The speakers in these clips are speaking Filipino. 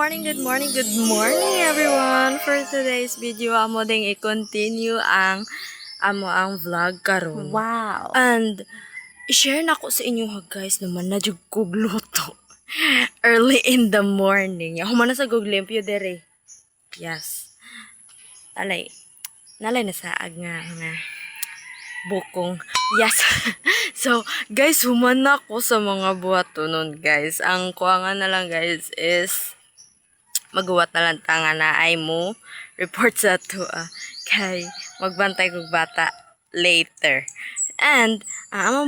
good morning everyone. For today's video, amo ding i-continue ang vlog karon. Wow. And i-share na ko sa inyo ha guys naman na jud ko gluto early in the morning. Ako man na sa guglimpyo dere. Yes. Nalay na saag nga bukong. Yes. So, guys, human na ko sa mga buhato nun, guys. Ang kuwangan na lang, guys, is magawa na lang tanga na ay mo report sa to kay magbantay kog bata later. And, ang among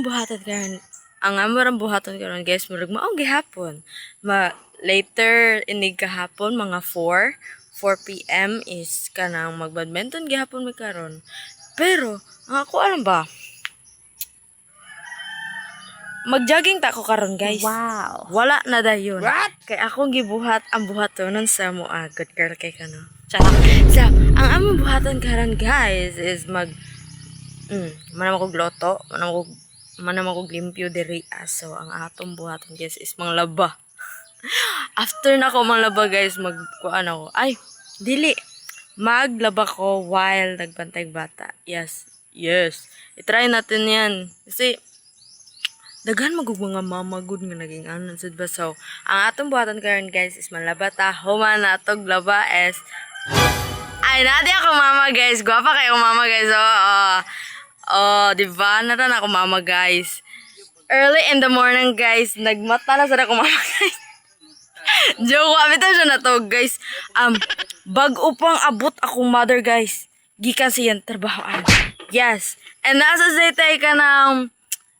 buhaton karon, guys, murag maong gihapon. Later, inig kahapon, mga 4 p.m. is kanang magbadminton gihapon mi karon. Pero, ako alam ba? Mag-jogging ta ko karon guys. Wow. Wala na dayon. What? Kay akong gibuhat ang buhatonon sa mo good girl kay kano. Charot. So, ang among buhaton karon guys is manam ko gloto, manam ko limpyo diri. So, ang atong buhaton guys is manglaba. After na ko manglaba guys, magkuan ako. Ay, dili. Maglaba ko while nagbantay bata. Yes. I-try natin yan. Kasi, daghan magug mga mama good nga naging ano sad ba. So, ang atong buhatan karon guys is manlaba ta. Human na atong laba is ay nadi ako mama guys. Gwapa kayo mama guys. Di ba? Natan ako mama guys. Early in the morning guys. Nagmata na sad ako mama guys. Joke, abitaw siya na to guys. Bago pang abot akong mother guys. Gikan siyan trabahoan. Yes. And nasa zaytay ka ng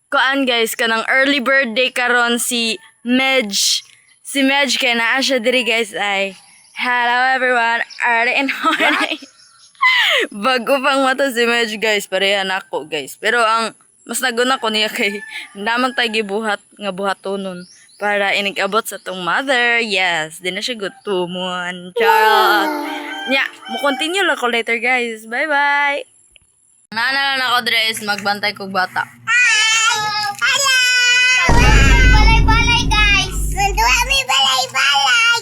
kuan guys, kanang early birthday karon si Medj. Si Medj kay naa siya diri guys ay hello everyone, early in morning. Bago pang mata si Medj guys, parehan ako guys. Pero ang mas naguna ko niya kay naman tayo gibuhat nga buhatonon para inigabot sa tong mother. Yes, di na siya gutumon. Charot. Yeah, mo continue lang ko later guys. Bye bye. Nana lang ako dress, magbantay kog bata. Balay-balay guys. Balay-balay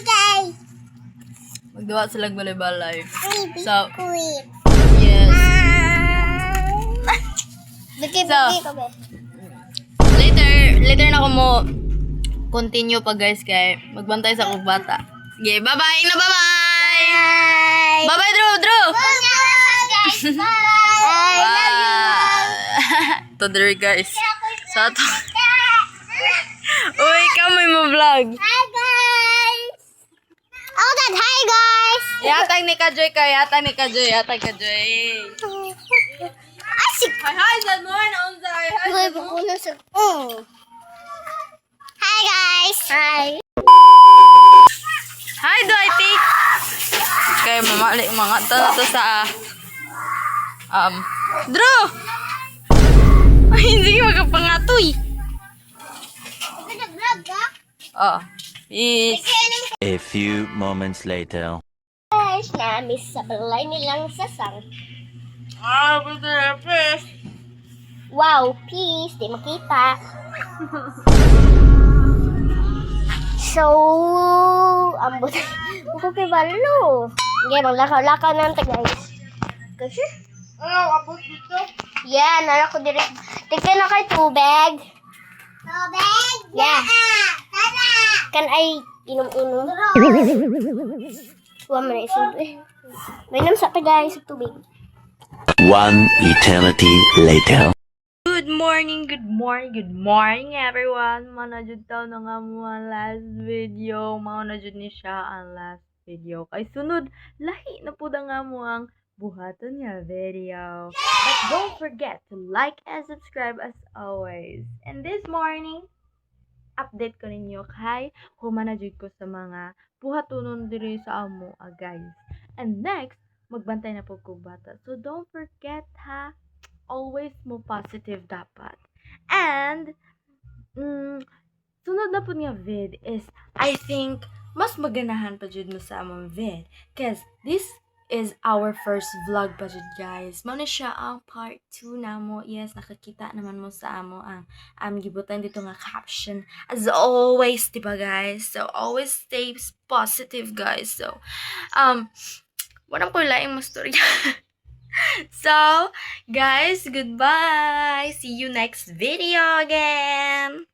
guys. Magduwa sila balay-balay. So, Yes. later na ko mo continue pa guys kay magbantay sa kog bata. Sige, bye-bye na bye-bye. Bye-bye Drew. To there guys. Sa to. Uy, kamay mo vlog. Hi guys. Oh God, hi guys. Yatag ni Kajoy kay, yatag ni Kajoy. Asik. Hi, good morning. Unzay. Hi guys. Hi. Hi, Doity. Kay mamali mga na to sa Drew. Ay, hindi magapangatoy. Peace. A few moments later. Guys, na-miss sa balay nilang sasang. Peace. Wow, peace. Di makita. So, ambot. Buko kay balo. Okay, maglakaw-lakaw na ito, guys. Kasi? Abot dito. Yeah, nara ko direct. Tignan na kay tubig. Tubig? Yeah. Tara! Kan ay inom-inom. Huwag mo na isubig. May namsa pa guys sa tubig. One eternity later. Good morning everyone. Manajud taw na nga mo ang last video. Maunajud ni siya ang last video. Kay sunod, lahi na po nga mo ang buhaton niya video. But don't forget to like and subscribe as always. And this morning, update ko ninyo kay humanajud ko sa mga buhatonon diri sa amo guys. And next, magbantay na po kog bata. So don't forget ha, always mo positive dapat. And sunod na po nga vid is I think mas maganahan pa jud mo sa among vid. Cause this is our first vlog pa jud, guys. Mao na siya ang part 2 namo. Yes, nakakita naman mo sa amo ang gibutan dito nga caption. As always, di ba, guys? So always stay positive, guys. So wala ko laing mo story. So, guys, goodbye. See you next video again.